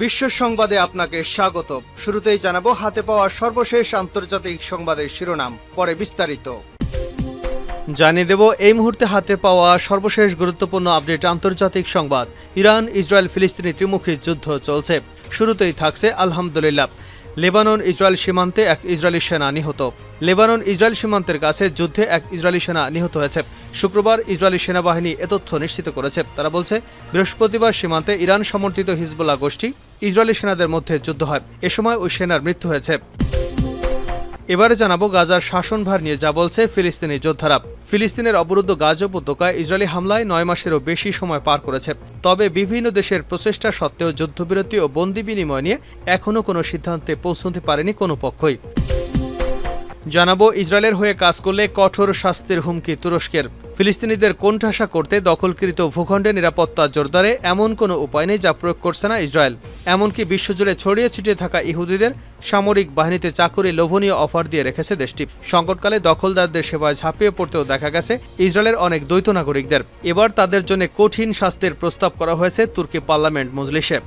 বিশ্ব সংবাদে আপনাকে স্বাগত। শুরুতেই জানাবো হাতে পাওয়া সর্বশেষ আন্তর্জাতিক সংবাদের শিরোনাম, পরে বিস্তারিত। জানিয়ে দেব এই মুহূর্তে হাতে পাওয়া সর্বশেষ গুরুত্বপূর্ণ আপডেট আন্তর্জাতিক সংবাদ। ইরান ইসরায়েল ফিলিস্তিনি ত্রিমুখী যুদ্ধ চলছে। শুরুতেই থাকছে আলহামদুলিল্লাহ। লেবানন ইসরায়েল সীমান্তে এক ইসরায়েলি সেনা নিহত। লেবানন ইসরায়েল সীমান্তের কাছে যুদ্ধে এক ইসরায়েলি সেনা নিহত হয়েছে। শুক্রবার ইসরায়েলি সেনাবাহিনী এ তথ্য নিশ্চিত করেছে। তারা বলছে, বৃহস্পতিবার সীমান্তে ইরান সমর্থিত হিজবুল্লাহ গোষ্ঠী ইসরায়েলি সেনাদের মধ্যে যুদ্ধ হয়। এ সময় ওই সেনার মৃত্যু হয়েছে। এবারে জানাবো গাজার শাসনভার নিয়ে যা বলছে ফিলিস্তিনি যোদ্ধারা। ফিলিস্তিনের অবরুদ্ধ গাজা উপত্যকায় ইসরায়েলি হামলায় 9 মাসেরও বেশি সময় পার করেছে। তবে বিভিন্ন দেশের প্রচেষ্টা সত্ত্বেও যুদ্ধবিরতি ও বন্দি বিনিময় নিয়ে এখনও কোনো সিদ্ধান্তে পৌঁছতে পারেনি কোনো পক্ষই। জানাবো ইসরায়েলের হয়ে কাজ করলে কঠোর শাস্তির হুমকি তুরস্কের। ফিলিস্তিনিদের কোণঠাসা করতে দখলকৃত ভূখণ্ডে নিরাপত্তা জোরদারে এমন কোনো উপায় নেই যা প্রয়োগ করছে না ইসরায়েল। এমনকি বিশ্বজুড়ে ছড়িয়ে ছিটিয়ে থাকা ইহুদিদের সামরিক বাহিনীতে চাকুরি লোভনীয় অফার দিয়ে রেখেছে দেশটি। সংকটকালে দখলদারদের সেবায় ঝাঁপিয়ে পড়তেও দেখা গেছে ইসরায়েলের অনেক দ্বৈত নাগরিকদের। এবার তাদের জন্য কঠিন শাস্তির প্রস্তাব করা হয়েছে তুর্কি পার্লামেন্ট মজলিসে।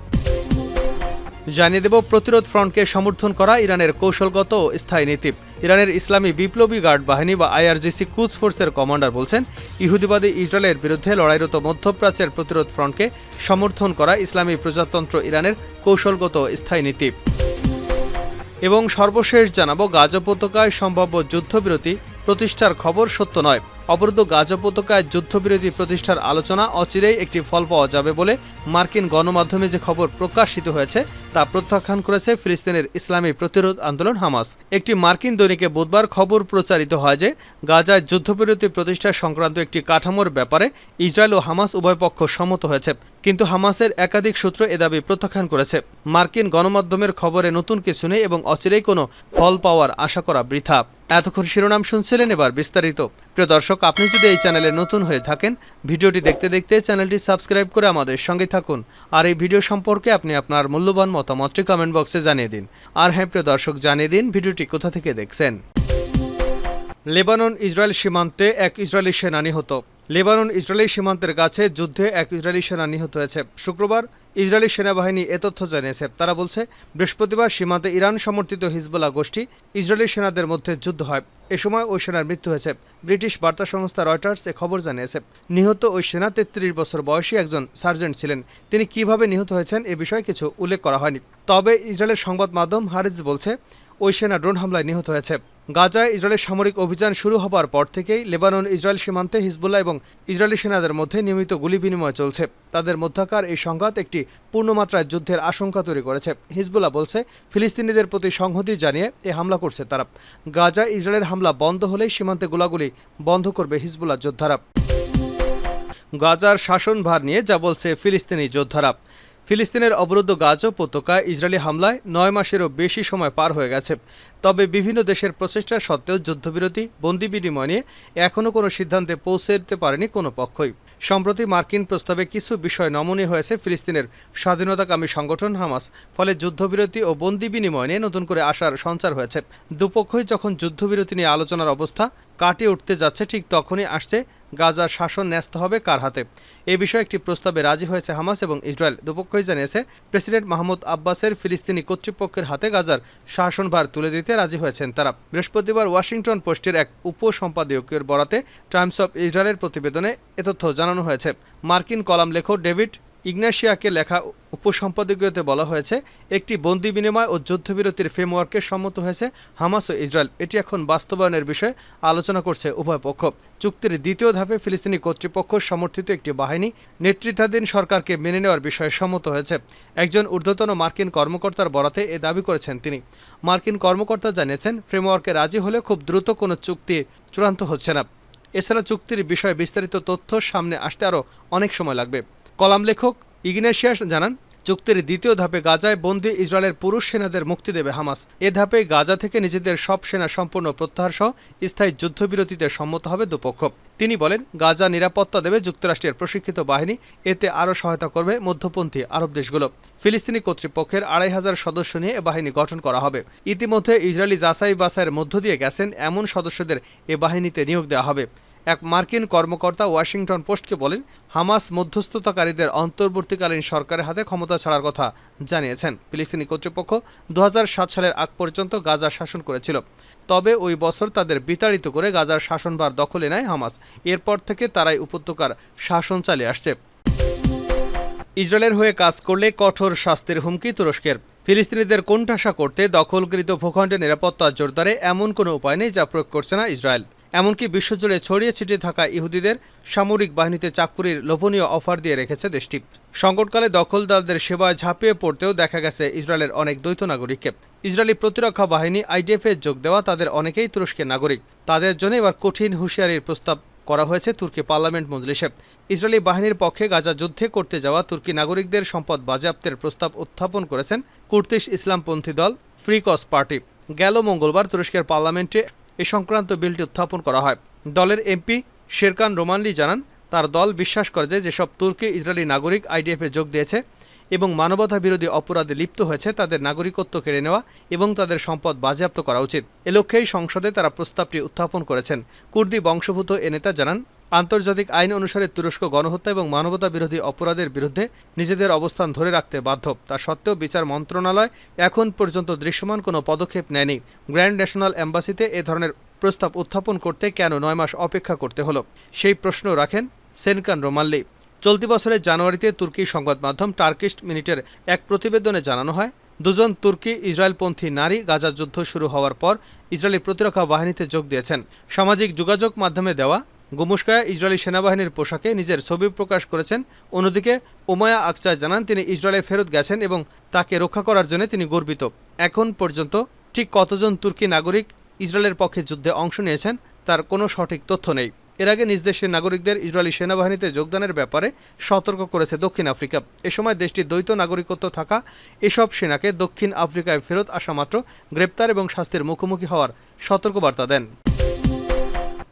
জানিয়ে দেব প্রতিরোধ ফ্রন্টকে সমর্থন করা ইরানের কৌশলগত ও স্থায়ী নীতি। ইরানের ইসলামী বিপ্লবী গার্ড বাহিনী বা আইআরজিসি কুদস ফোর্সের কমান্ডার বলছেন, ইহুদিবাদী ইসরায়েলের বিরুদ্ধে লড়াইরত মধ্যপ্রাচ্যের প্রতিরোধ ফ্রন্টকে সমর্থন করা ইসলামী প্রজাতন্ত্র ইরানের কৌশলগত স্থায়ী নীতি। এবং সর্বশেষ জানাবো গাজা উপত্যকায় সম্ভাব্য যুদ্ধবিরতি প্রতিষ্ঠার খবর সত্য নয়। অবরুদ্ধ গাজা উপত্যকায় যুদ্ধবিরতি প্রতিষ্ঠার আলোচনা অচিরেই একটি ফল পাওয়া যাবে বলে মার্কিন গণমাধ্যমে যে খবর প্রকাশিত হয়েছে তা প্রত্যাখ্যান করেছে ফিলিস্তিনের ইসলামী প্রতিরোধ আন্দোলন হামাস। একটি মার্কিন দৈনিকে বুধবার খবর প্রচারিত হয় যে গাজায় যুদ্ধবিরতি প্রতিষ্ঠা সংক্রান্ত একটি কাঠামোর ব্যাপারে ইসরায়েল ও হামাস উভয় পক্ষ সম্মত হয়েছে, কিন্তু হামাসের একাধিক সূত্র এ দাবি প্রত্যাখ্যান করেছে। মার্কিন গণমাধ্যমের খবরে নতুন কিছু নেই এবং অচিরেই কোনো ফল পাওয়ার আশা করা বৃথা। এতক্ষণ শিরোনাম শুনছিলেন, এবার বিস্তারিত। প্রিয় দর্শক, আপনি যদি এই চ্যানেলে নতুন হয়ে থাকেন, ভিডিওটি দেখতে দেখতে চ্যানেলটি সাবস্ক্রাইব করে আমাদের সঙ্গে থাকুন। আর এই ভিডিও সম্পর্কে আপনি আপনার মূল্যবান মতামতটি কমেন্ট বক্সে জানিয়ে দিন। আর হ্যাঁ প্রিয় দর্শক, জানিয়ে দিন ভিডিওটি কোথা থেকে দেখছেন। লেবানন ইসরায়েল সীমান্তে এক ইসরায়েলি সেনা নিহত। লেবানন ইসরায়েলি সীমান্তের কাছে যুদ্ধে এক ইসরায়েলি সেনা নিহত হয়েছে। শুক্রবার ইসরায়েলি সেনাবাহিনী এ তথ্য জানিয়েছে। তারা বলছে, বৃহস্পতিবার সীমান্তে ইরান সমর্থিত হিজবুল্লাহ গোষ্ঠী ইসরায়েলি সেনাদের মধ্যে যুদ্ধ হয়। এ সময় ওই সেনার মৃত্যু হয়েছে। ব্রিটিশ বার্তা সংস্থা রয়টার্স এ খবর জানিয়েছে। নিহত ওই সেনা 33 বছর বয়সী একজন সার্জেন্ট ছিলেন। তিনি কিভাবে নিহত হয়েছেন এ বিষয়ে কিছু উল্লেখ করা হয়নি। তবে ইসরায়েলের সংবাদ মাধ্যম হারিজ বলছে, ওই সেনা ড্রোন হামলায় নিহত হয়েছে। গাজায় ইসরায়েলের সামরিক অভিযান শুরু হবার পর থেকেই লেবানন ইসরায়েল সীমান্তে হিজবুল্লাহ এবং ইসরায়েলি সেনাদের মধ্যে নিয়মিত গুলি বিনিময় চলছে। তাদের মধ্যকার এই সংঘাত একটি পূর্ণমাত্রায় যুদ্ধের আশঙ্কা তৈরি করেছে। হিজবুল্লাহ বলছে, ফিলিস্তিনিদের প্রতি সংহতি জানিয়ে এ হামলা করছে তারা। গাজায় ইসরায়েলের হামলা বন্ধ হলেই সীমান্তে গোলাগুলি বন্ধ করবে হিজবুল্লাহ যোদ্ধারা। গাজার শাসনভার নিয়ে যা বলছে ফিলিস্তিনি যোদ্ধারা। ফিলিস্তিনের অবরুদ্ধ গাজা উপত্যকায় ইসরায়েলি হামলায় 9 মাসেরও বেশি সময় পার হয়ে গেছে। তবে বিভিন্ন দেশের প্রচেষ্টা সত্ত্বেও যুদ্ধবিরতি বন্দি বিনিময় নিয়ে এখনও কোনো সিদ্ধান্তে পৌঁছতে পারেনি কোনো পক্ষই। সম্প্রতি মার্কিন প্রস্তাবে কিছু বিষয় নমনীয় হয়েছে ফিলিস্তিনের স্বাধীনতাকামী সংগঠন হামাস। ফলে যুদ্ধবিরতি ও বন্দি বিনিময় নিয়ে নতুন করে আশার সঞ্চার হয়েছে। দুপক্ষই যখন যুদ্ধবিরতি নিয়ে আলোচনার অবস্থা কাটিয়ে উঠতে যাচ্ছে, ঠিক তখনই আসছে গাজার শাসন ন্যস্ত হবে কার হাতে। এ বিষয়ে একটি প্রস্তাবে রাজি হয়েছে হামাস এবং ইসরায়েল। দুপক্ষই জানিয়েছে, প্রেসিডেন্ট মাহমুদ আব্বাসের ফিলিস্তিনি কর্তৃপক্ষের হাতে গাজার শাসনভার তুলে দিতে রাজি হয়েছেন তারা। বৃহস্পতিবার ওয়াশিংটন পোস্টের এক উপসম্পাদকীয়ের বরাতে টাইমস অফ ইসরায়েলের প্রতিবেদনে এ তথ্য জানানো হয়েছে। মার্কিন কলাম লেখক ডেভিড ইগনাসিয়াকে লেখা উপসম্পাদকীয়তে বলা হয়েছে, একটি বন্দি বিনিময় ও যুদ্ধবিরতির ফ্রেমওয়ার্কে সম্মত হয়েছে হামাস ও ইসরায়েল। এটি এখন বাস্তবায়নের বিষয়ে আলোচনা করছে উভয় পক্ষ। চুক্তির দ্বিতীয় ধাপে ফিলিস্তিনি কর্তৃপক্ষ সমর্থিত একটি বাহিনী নেতৃত্বাধীন সরকারকে মেনে নেওয়ার বিষয়ে সম্মত হয়েছে। একজন ঊর্ধ্বতন মার্কিন কর্মকর্তার বরাতে এ দাবি করেছেন তিনি। মার্কিন কর্মকর্তা জানিয়েছেন, ফ্রেমওয়ার্কে রাজি হলে খুব দ্রুত কোনো চুক্তি চূড়ান্ত হচ্ছে না। এছাড়া চুক্তির বিষয়ে বিস্তারিত তথ্য সামনে আসতে আরও অনেক সময় লাগবে। কলাম লেখক ইগনেশিয়াস জানান, চুক্তির দ্বিতীয় ধাপে গাজায় বন্দী ইসরায়েলের পুরুষ সেনাদের মুক্তি দেবে হামাস। এ ধাপে গাজা থেকে নিজেদের সব সেনা সম্পূর্ণ প্রত্যাহার সহ স্থায়ী যুদ্ধবিরতিতে সম্মত হবে দুপক্ষ। তিনি বলেন, গাজা নিরাপত্তা দেবে যুক্তরাষ্ট্রের প্রশিক্ষিত বাহিনী, এতে আরও সহায়তা করবে মধ্যপন্থী আরব দেশগুলো। ফিলিস্তিনি কর্তৃপক্ষের 2500 সদস্য নিয়ে এ বাহিনী গঠন করা হবে। ইতিমধ্যে ইসরায়েলি যাচাই বাছাইয়ের মধ্য দিয়ে গেছেন এমন সদস্যদের এ বাহিনীতে নিয়োগ দেওয়া হবে। এক মার্কিন কর্মকর্তা ওয়াশিংটন পোস্টকে বলেন, হামাস মধ্যস্থতাকারীদের অন্তর্বর্তীকালীন সরকারের হাতে ক্ষমতা ছাড়ার কথা জানিয়েছেন। ফিলিস্তিনি কর্তৃপক্ষ 2007 সালের আগ পর্যন্ত গাজা শাসন করেছিল। তবে ওই বছর তাদের বিতাড়িত করে গাজার শাসনভার দখলে নেয় হামাস। এরপর থেকে তারাই উপত্যকার শাসন চালিয়ে আসছে। ইসরায়েলের হয়ে কাজ করলে কঠোর শাস্তির হুমকি তুরস্কের। ফিলিস্তিনিদের কোণঠাসা করতে দখলকৃত ভূখণ্ডের নিরাপত্তা জোরদারে এমন কোনো উপায় নেই যা প্রয়োগ করছে না ইসরায়েল। এমনকি বিশ্বজুড়ে ছড়িয়ে ছিটিয়ে থাকা ইহুদিদের সামরিক বাহিনীতে চাকুরির লোভনীয় অফার দিয়ে রেখেছে দেশটি। সংকটকালে দখলদারদের সেবায় ঝাঁপিয়ে পড়তেও দেখা গেছে ইসরায়েলের অনেক দ্বৈত নাগরিককে। ইসরায়েলি প্রতিরক্ষা বাহিনী আইডিএফে যোগ দেওয়া তাদের অনেকেই তুরস্কের নাগরিক। তাদের জন্য এবার কঠিন হুঁশিয়ারির প্রস্তাব করা হয়েছে তুর্কি পার্লামেন্ট মজলিসে। ইসরায়েলি বাহিনীর পক্ষে গাজা যুদ্ধে করতে যাওয়া তুর্কি নাগরিকদের সম্পদ বাজেয়াপ্তের প্রস্তাব উত্থাপন করেছেন কুর্দিশ ইসলামপন্থী দল ফ্রি কজ পার্টি। গেল মঙ্গলবার তুরস্কের পার্লামেন্টে এ সংক্রান্ত বিলটি উত্থাপন করা হয়। দলের এমপি শেরকান রোমানলি জানান, তার দল বিশ্বাস করে যে যেসব তুর্কি ইসরায়েলি নাগরিক আইডিএফে যোগ দিয়েছে এবং মানবতা বিরোধী অপরাধে লিপ্ত হয়েছে তাদের নাগরিকত্ব কেড়ে নেওয়া এবং তাদের সম্পদ বাজেয়াপ্ত করা উচিত। এ লক্ষ্যেই সংসদে তারা প্রস্তাবটি উত্থাপন করেছেন। কুর্দি বংশোদ্ভূত এ নেতা জানান, আন্তর্জাতিক আইন অনুসারে তুরস্ক গণহত্যা এবং মানবতা বিরোধী অপরাধের বিরুদ্ধে নিজেদের অবস্থান ধরে রাখতে বাধ্য। তা সত্ত্বেও বিচার মন্ত্রণালয় এখন পর্যন্ত দৃশ্যমান কোনো পদক্ষেপ নেয়নি। গ্র্যান্ড ন্যাশনাল এম্বাসিতে এ ধরনের প্রস্তাব উত্থাপন করতে কেন 9 মাস অপেক্ষা করতে হলো, সেই প্রশ্ন রাখেন সেনকান রোমাল্লি। চলতি বছরের জানুয়ারিতে তুর্কি সংবাদ মাধ্যম টার্কিশ মিনিটের এক প্রতিবেদনে জানানো হয়, 2 জন তুর্কি ইসরায়েলপন্থী নারী গাজা যুদ্ধ শুরু হওয়ার পর ইসরায়েলি প্রতিরক্ষা বাহিনীতে যোগ দিয়েছেন। সামাজিক যোগাযোগ মাধ্যমে দেওয়া গুমুশকায়া ইসরায়েলি সেনাবাহিনীর পোশাকে নিজের ছবি প্রকাশ করেছেন। অন্যদিকে ওমায়া আকচার জানান, তিনি ইসরায়েলে ফেরত গেছেন এবং তাকে রক্ষা করার জন্য তিনি গর্বিত। এখন পর্যন্ত ঠিক কতজন তুর্কি নাগরিক ইসরায়েলের পক্ষে যুদ্ধে অংশ নিয়েছেন তার কোনো সঠিক তথ্য নেই। এর আগে নিজ দেশের নাগরিকদের ইসরায়েলি সেনাবাহিনীতে যোগদানের ব্যাপারে সতর্ক করেছে দক্ষিণ আফ্রিকা। এ সময় দেশটির দ্বৈত নাগরিকত্ব থাকা এসব সেনাকে দক্ষিণ আফ্রিকায় ফেরত আসা মাত্র গ্রেপ্তার এবং শাস্তির মুখোমুখি হওয়ার সতর্কবার্তা দেন।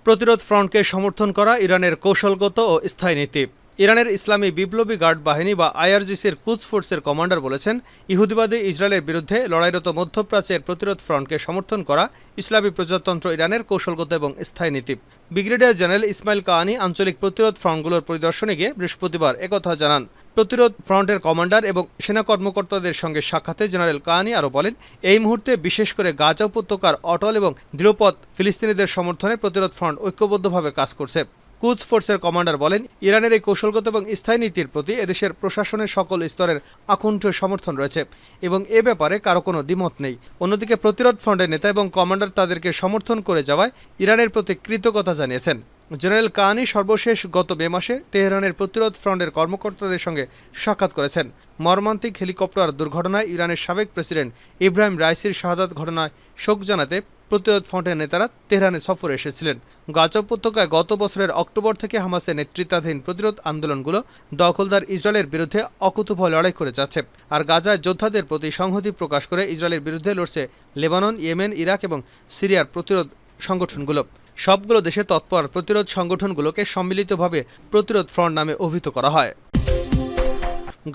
প্রতিরোধ ফ্রন্টকে সমর্থন করা ইরানের কৌশলগত ও স্থায়ী নীতি। ইরানের ইসলামী বিপ্লবী গার্ড বাহিনী বা আইআরজিসির কুদস ফোর্সের কমান্ডার বলেছেন, ইহুদিবাদী ইসরায়েলের বিরুদ্ধে লড়াইরত মধ্যপ্রাচ্যের প্রতিরোধ ফ্রন্টকে সমর্থন করা ইসলামী প্রজাতন্ত্র ইরানের কৌশলগত এবং স্থায়ী নীতি। ব্রিগেডিয়ার জেনারেল ইসমাইল কাহানি আঞ্চলিক প্রতিরোধ ফ্রন্টগুলোর পরিদর্শনে গিয়ে বৃহস্পতিবার একথা জানান। প্রতিরোধ ফ্রন্টের কমান্ডার এবং সেনা কর্মকর্তাদের সঙ্গে সাক্ষাতে জেনারেল কাহানি আরও বলেন, এই মুহূর্তে বিশেষ করে গাজা উপত্যকার অটল এবং দৃঢ়পথ ফিলিস্তিনিদের সমর্থনে প্রতিরোধ ফ্রন্ট ঐক্যবদ্ধভাবে কাজ করছে। কুদস ফোর্সের কমান্ডার বলেন, ইরানের এই কৌশলগত এবং স্থায়ী নীতির প্রতি এদেশের প্রশাসনের সকল স্তরের আকুণ্ঠ সমর্থন রয়েছে এবং এ ব্যাপারে কারো কোনো দ্বিমত নেই। অন্যদিকে প্রতিরোধ ফ্রন্টের নেতা এবং কমান্ডার তাদেরকে সমর্থন করে যাওয়ায় ইরানের প্রতি কৃতজ্ঞতা জানিয়েছেন। জেনারেল কাহানি সর্বশেষ গত মে মাসে তেহরানের প্রতিরোধ ফ্রন্টের কর্মকর্তাদের সঙ্গে সাক্ষাৎ করেছেন। মর্মান্তিক হেলিকপ্টার দুর্ঘটনায় ইরানের সাবেক প্রেসিডেন্ট ইব্রাহিম রাইসির শাহাদাত ঘটনায় শোক জানাতে প্রতিরোধ ফ্রন্টের নেতারা তেহরানে সফরে এসেছিলেন। গাজা উপত্যকায় গত বছরের অক্টোবর থেকে হামাসের নেতৃত্বাধীন প্রতিরোধ আন্দোলনগুলো দখলদার ইসরায়েলের বিরুদ্ধে অকুতোভয় লড়াই করে যাচ্ছে। আর গাজায় যোদ্ধাদের প্রতি সংহতি প্রকাশ করে ইসরায়েলের বিরুদ্ধে লড়ছে লেবানন, ইয়েমেন, ইরাক এবং সিরিয়ার প্রতিরোধ সংগঠনগুলো। সবগুলো দেশে তৎপর প্রতিরোধ সংগঠনগুলোকে সম্মিলিতভাবে প্রতিরোধ ফ্রন্ট নামে অভিহিত করা হয়।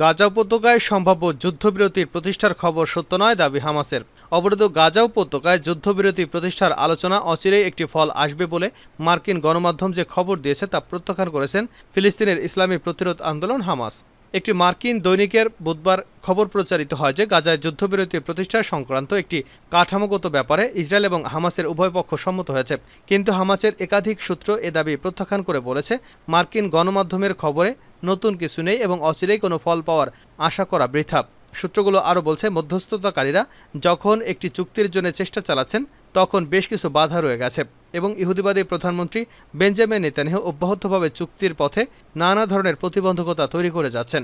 গাজা উপত্যকায় সম্ভাব্য যুদ্ধবিরতির প্রতিষ্ঠার খবর সত্য নয়, দাবি হামাসের। অবরোধ গাজা উপত্যকায় যুদ্ধবিরতি প্রতিষ্ঠার আলোচনা অচিরেই একটি ফল আসবে বলে মার্কিন গণমাধ্যম যে খবর দিয়েছে তা প্রত্যাখ্যান করেছেন ফিলিস্তিনের ইসলামী প্রতিরোধ আন্দোলন হামাস। একটি মার্কিন দৈনিকের বুধবার খবর প্রচারিত হয় যে গাজায় যুদ্ধবিরতি প্রতিষ্ঠা সংক্রান্ত একটি কাঠামোগত ব্যাপারে ইসরায়েল এবং হামাসের উভয় পক্ষ সম্মত হয়েছে। কিন্তু হামাসের একাধিক সূত্র এ দাবি প্রত্যাখ্যান করে বলেছে, মার্কিন গণমাধ্যমের খবরে নতুন কিছু নেই এবং অচিরেই কোনো ফল পাওয়ার আশা করা বৃথা। সূত্রগুলো আরও বলছে, মধ্যস্থতাকারীরা যখন একটি চুক্তির জন্য চেষ্টা চালাচ্ছেন তখন বেশ কিছু বাধা রয়ে গেছে এবং ইহুদিবাদী প্রধানমন্ত্রী বেঞ্জামিন নেতানিয়াহু অব্যাহতভাবে চুক্তির পথে নানা ধরনের প্রতিবন্ধকতা তৈরি করে যাচ্ছেন।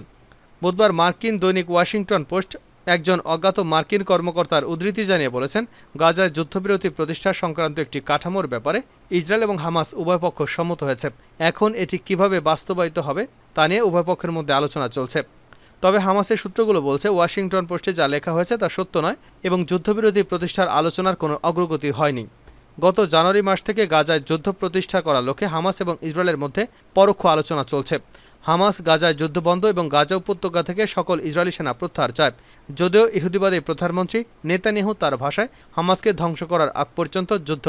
বুধবার মার্কিন দৈনিক ওয়াশিংটন পোস্ট একজন অজ্ঞাত মার্কিন কর্মকর্তার উদ্ধৃতি জানিয়ে বলেছেন, গাজায় যুদ্ধবিরতি প্রতিষ্ঠা সংক্রান্ত একটি কাঠামোর ব্যাপারে ইসরায়েল এবং হামাস উভয় পক্ষ সম্মত হয়েছে। এখন এটি কিভাবে বাস্তবায়িত হবে তা নিয়ে উভয় পক্ষের মধ্যে আলোচনা চলছে। তবে হামাসের সূত্রগুলো বলছে, ওয়াশিংটন পোস্টে যা লেখা হয়েছে তা সত্য নয় এবং যুদ্ধবিরতি প্রতিষ্ঠার আলোচনার কোনো অগ্রগতি হয়নি। গত জানুয়ারি মাস থেকে গাজায় যুদ্ধ প্রতিষ্ঠা করা লক্ষ্যে হামাস এবং ইসরায়েলের মধ্যে পরোক্ষ আলোচনা চলছে। হামাস গাজায় যুদ্ধবন্ধ এবং গাজা উপত্যকা থেকে সকল ইসরায়েলি সেনা প্রত্যাহার চায়। যদিও ইহুদিবাদী প্রধানমন্ত্রী নেতানিয়াহু তার ভাষায় হামাসকে ধ্বংস করার আগ পর্যন্ত যুদ্ধ